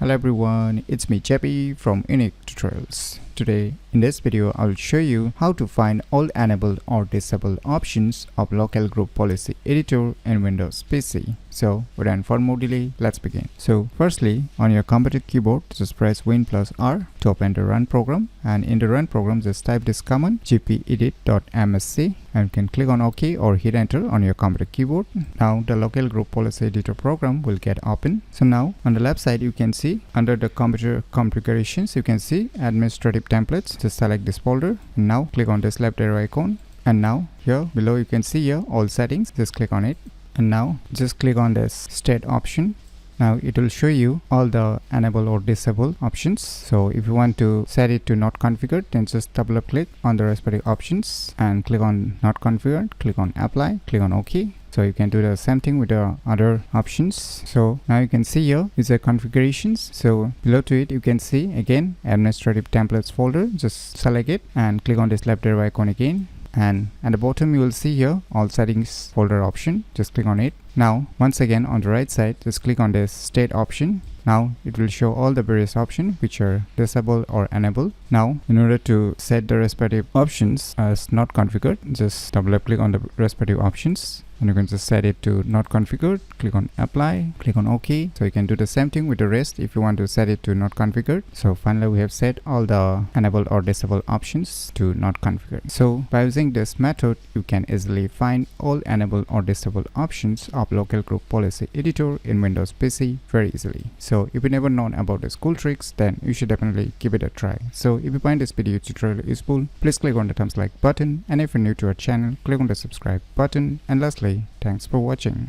Hello everyone, it's me JP from UniqueTutorials. Today in this video I'll show you how to find all enabled or disabled options of local group policy editor in Windows PC. So without further more delay, let's begin. So firstly, on your computer keyboard, just press Win plus R to open the run program, and in the run program just type this command gpedit.msc and you can click on OK or hit enter on your computer keyboard. Now the local group policy editor program will get open. So now on the left side you can see under the computer configurations you can see administrative templates. Just select this folder and now click on this left arrow icon, and now here below you can see here all settings. Just click on it and now just click on this state option. Now it will show you all the enable or disable options. So if you want to set it to not configured, then just double click on the respective options and click on not configured, click on apply, click on OK. So you can do the same thing with the other options. So now you can see here is the configurations. So below to it you can see again administrative templates folder. Just select it and click on this left arrow icon again, and at the bottom you will see here all settings folder option. Just click on it. Now once again on the right side just click on this state option. Now it will show all the various options which are disabled or enabled. Now in order to set the respective options as not configured, just double click on the respective options and you can just set it to not configured. Click on apply, click on OK. So you can do the same thing with the rest if you want to set it to not configured. So finally we have set all the enabled or disabled options to not configured. So by using this method you can easily find all enabled or disabled options of local group policy editor in Windows PC very easily. So if you never known about these cool tricks, then you should definitely give it a try. So if you find this video tutorial useful, please click on the thumbs like button, and if you're new to our channel, click on the subscribe button, and lastly, thanks for watching.